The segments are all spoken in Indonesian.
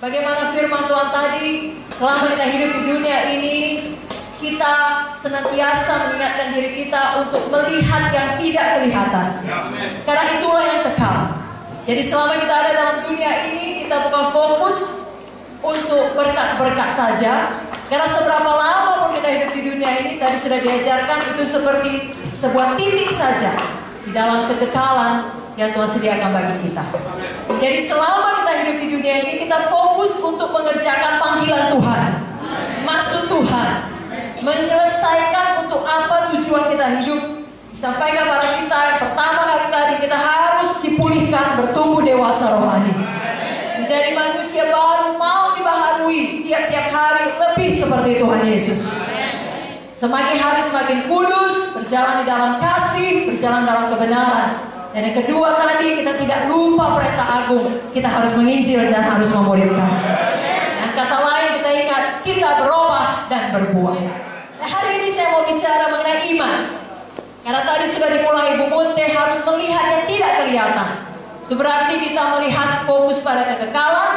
Bagaimana firman Tuhan tadi, selama kita hidup di dunia ini, kita senantiasa mengingatkan diri kita untuk melihat yang tidak kelihatan. Karena itulah yang kekal. Jadi selama kita ada dalam dunia ini, kita bukan fokus untuk berkat-berkat saja. Karena seberapa lama pun kita hidup di dunia ini, tadi sudah diajarkan, itu seperti sebuah titik saja di dalam kekekalan yang Tuhan sediakan bagi kita. Jadi selama kita hidup di dunia ini, kita fokus untuk mengerjakan panggilan Tuhan, maksud Tuhan, menyelesaikan untuk apa tujuan kita hidup. Disampaikan pada kita yang pertama kali tadi, kita harus dipulihkan, bertumbuh dewasa rohani, menjadi manusia baru, mau dibaharui tiap-tiap hari lebih seperti Tuhan Yesus. Semakin hari semakin kudus, berjalan di dalam kasih, berjalan dalam kebenaran. Dan yang kedua tadi, kita tidak lupa perintah agung, kita harus menginjil dan harus memuridkan. Dan kata lain kita ingat, kita berubah dan berbuah. Nah, hari ini saya mau bicara mengenai iman. Karena tadi sudah dimulai Ibu Munte harus melihat yang tidak kelihatan. Itu berarti kita melihat fokus pada kekekalan,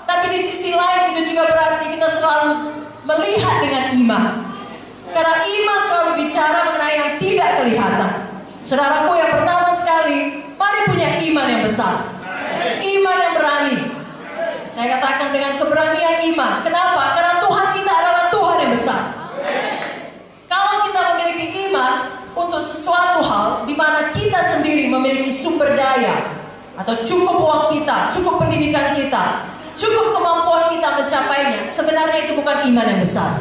tapi di sisi lain itu juga berarti kita selalu melihat dengan iman. Karena iman selalu bicara mengenai yang tidak kelihatan. Saudaraku, yang pertama sekali, mari punya iman yang besar, iman yang berani. Saya katakan dengan keberanian iman. Kenapa? Karena Tuhan kita adalah Tuhan yang besar. Kalau kita memiliki iman untuk sesuatu hal di mana kita sendiri memiliki sumber daya, atau cukup uang kita, cukup pendidikan kita, cukup kemampuan kita mencapainya, sebenarnya itu bukan iman yang besar.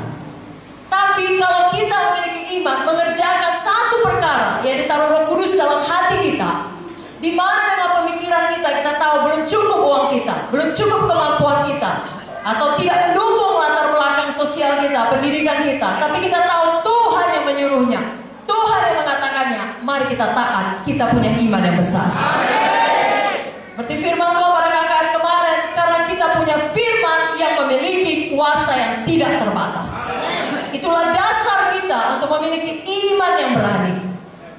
Tapi kalau kita memiliki iman mengerjakan satu perkara, yaitu taruh Roh Kudus dalam hati kita, di mana dengan pemikiran kita tahu belum cukup uang kita, belum cukup kemampuan kita, atau tidak mendukung latar belakang sosial kita, pendidikan kita, tapi kita tahu Tuhan yang menyuruhnya, Tuhan yang mengatakannya, mari kita taat, kita punya iman yang besar. Seperti firman Tuhan pada KKR kemarin, karena kita punya firman yang memiliki kuasa yang tidak terbatas. Itulah dasar kita untuk memiliki iman yang berani.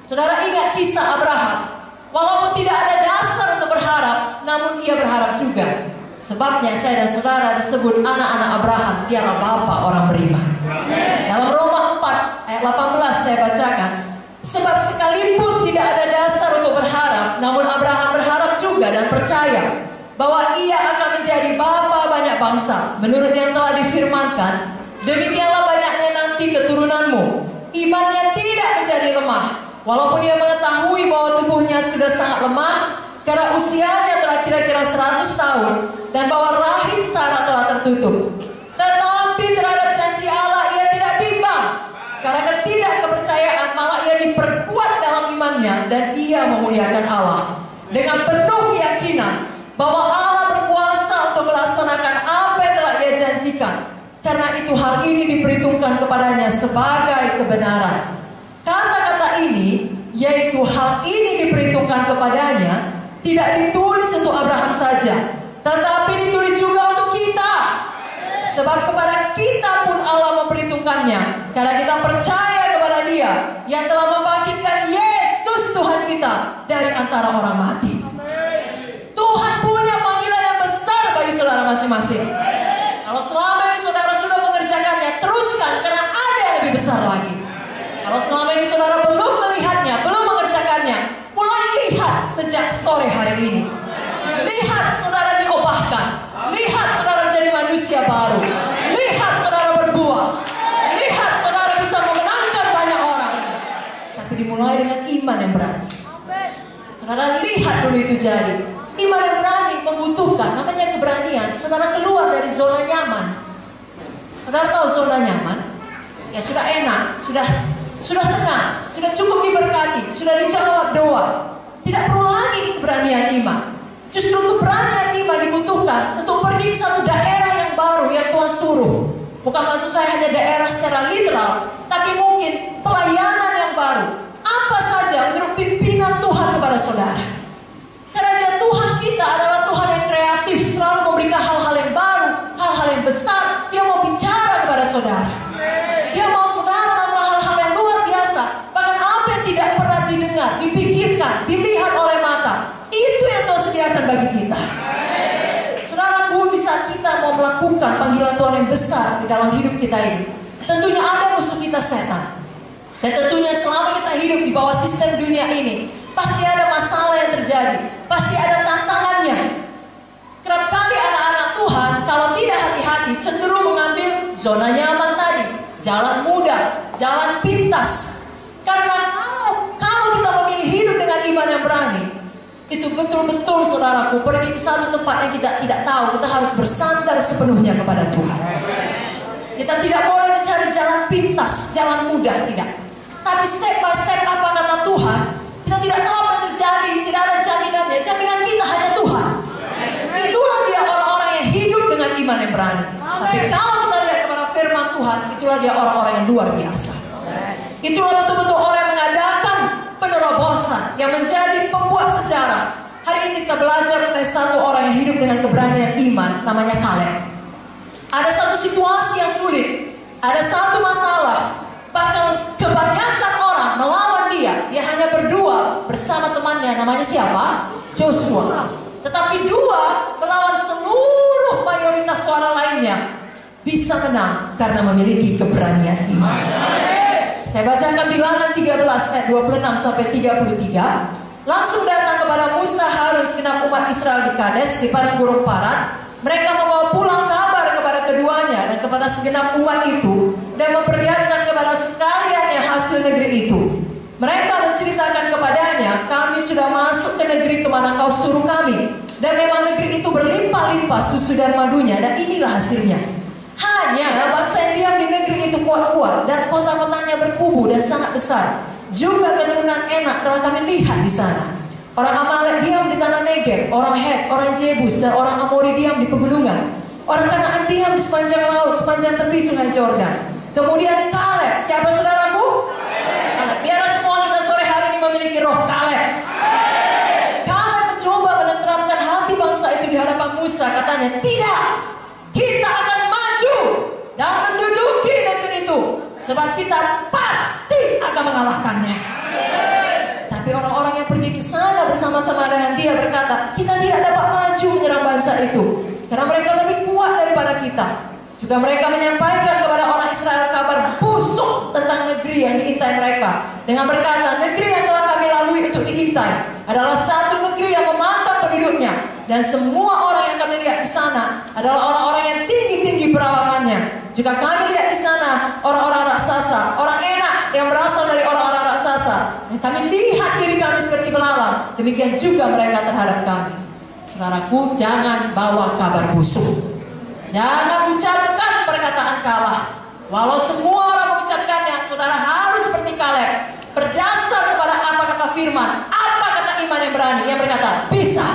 Saudara ingat kisah Abraham. Walaupun tidak ada dasar untuk berharap, namun ia berharap juga. Sebabnya saya dan saudara disebut anak-anak Abraham, dialah bapa orang beriman. Dalam Roma 4 ayat 18 saya bacakan, sebab sekalipun tidak ada dasar untuk berharap, namun Abraham berharap juga dan percaya bahwa ia akan menjadi bapa banyak bangsa, menurut yang telah difirmankan, demikianlah banyaknya nanti keturunanmu. Imannya tidak menjadi lemah, walaupun dia mengetahui bahwa tubuhnya sudah sangat lemah, karena usianya telah kira-kira 100 tahun, dan bahwa rahim Sarah telah tertutup. Tetapi terhadap janji Allah ia tidak bimbang, karena ketidakkepercayaan malah ia diperkuat dalam imannya, dan ia memuliakan Allah dengan penuh keyakinan bahwa Allah berkuasa untuk melaksanakan apa yang telah ia janjikan. Karena itu hal ini diperhitungkan kepadanya sebagai kebenaran. Kata-kata ini, yaitu hal ini diperhitungkan kepadanya, tidak ditulis untuk Abraham saja, tetapi ditulis juga untuk kita. Sebab kepada kita pun Allah memperhitungkannya, karena kita percaya kepada Dia yang telah membangkitkan Yesus Tuhan kita dari antara orang mati. Tuhan punya panggilan yang besar bagi saudara masing-masing. Kalau selama ini saudara sudah mengerjakannya, teruskan, karena ada yang lebih besar lagi. Kalau selama ini saudara belum melihatnya, belum mengerjakannya, mulai lihat sejak sore hari ini. Lihat saudara diubahkan, lihat saudara menjadi manusia baru, lihat saudara berbuah, lihat saudara bisa memenangkan banyak orang. Tapi dimulai dengan iman yang berani. Saudara lihat dulu itu jadi. Iman yang berani membutuhkan, namanya keberanian. Saudara keluar dari zona nyaman. Saudara tahu zona nyaman? Ya sudah enak, sudah tenang, sudah cukup diberkati, sudah dijawab doa. Tidak perlu lagi keberanian iman. Justru keberanian iman dibutuhkan untuk pergi ke satu daerah yang baru yang Tuhan suruh. Bukan maksud saya hanya daerah secara literal, tapi mungkin pelayanan yang baru. Apa saja menurut pimpinan Tuhan kepada saudara. Karena Dia Tuhan kita adalah Tuhan yang kreatif, selalu memberikan hal-hal yang baru, hal-hal yang besar. Dia mau bicara kepada saudara. Dia mau saudara melakukan hal-hal yang luar biasa. Bahkan apa yang tidak pernah didengar, dipikirkan, dilihat oleh mata, itu yang Tuhan sediakan bagi kita. Saudaraku, di saat kita mau melakukan panggilan Tuhan yang besar di dalam hidup kita ini, tentunya ada musuh kita, setan. Dan tentunya selama kita hidup di bawah sistem dunia ini, pasti ada masalah yang terjadi, pasti ada tantangannya. Kerap kali anak-anak Tuhan kalau tidak hati-hati cenderung mengambil zona nyaman tadi, jalan mudah, jalan pintas. Karena kalau kita memilih hidup dengan iman yang berani, itu betul-betul saudaraku, pergi ke satu tempat yang kita tidak tahu, kita harus bersandar sepenuhnya kepada Tuhan. Kita tidak boleh mencari jalan pintas, jalan mudah, tidak. Tapi step by step apa kata Tuhan, kita tidak tahu apa yang terjadi, tidak ada jaminannya. Jaminan kita hanya Tuhan. Itulah dia orang-orang yang hidup dengan iman yang berani. Tapi kalau kita lihat kepada firman Tuhan, itulah dia orang-orang yang luar biasa. Itulah betul-betul orang yang mengadakan penerobosan, yang menjadi pembuat sejarah. Hari ini kita belajar tentang satu orang yang hidup dengan keberanian iman, namanya Kaleb. Ada satu situasi yang sulit, ada satu masalah, bahkan kebanyakan orang melawan dia. Dia hanya berdua bersama temannya, namanya siapa? Joshua. Tetapi dua melawan seluruh mayoritas suara lainnya, bisa menang karena memiliki keberanian iman. Saya bacakan Bilangan 13 ayat 26 sampai 33. Langsung datang kepada Musa, Harun, segenap umat Israel di Kades di padang gurun Paran. Mereka membawa pulang kabar kepada keduanya dan kepada segenap umat itu, dan memperlihatkan kepada sekaliannya hasil negeri itu. Mereka menceritakan kepadanya, kami sudah masuk ke negeri kemana kau suruh kami, dan memang negeri itu berlimpah-limpah susu dan madunya, dan inilah hasilnya. Hanya bangsa yang diam di negeri itu kuat-kuat, dan kota-kotanya berkubu dan sangat besar. Juga keturunan Enak telah kami lihat di sana. Orang Amalek diam di tanah Negev, orang Het, orang Jebus, dan orang Amori diam di pegunungan. Orang Kanaan diam di sepanjang laut, sepanjang tepi sungai Jordan. Kemudian Kaleb, siapa saudaraku? Kaleb. Biarlah semua kita sore hari ini memiliki roh Kaleb. Kaleb mencoba menenteramkan hati bangsa itu di hadapan Musa. Katanya, tidak, kita akan maju dan menduduki negeri itu, sebab kita pasti akan mengalahkannya. Tapi orang-orang yang pergi ke sana bersama-sama dengan dia berkata, kita tidak dapat maju menyerang bangsa itu, karena mereka lebih kuat daripada kita. Juga mereka menyampaikan kepada orang Israel kabar busuk tentang negeri yang diintai mereka, dengan berkata, negeri yang telah kami lalui untuk diintai adalah satu negeri yang memakan penduduknya, dan semua orang yang kami lihat di sana adalah orang-orang yang tinggi-tinggi perawakannya. Juga kami lihat di sana orang-orang raksasa, orang Enak yang berasal dari orang-orang raksasa, dan kami lihat diri kami seperti belalang. Demikian juga mereka terhadap kami. Saudaraku, jangan bawa kabar busuk. Jangan ucapkan perkataan kalah. Walau semua orang mengucapkannya, saudara harus seperti Kaleb, berdasar kepada apa kata firman, apa kata iman yang berani, yang berkata, bisa.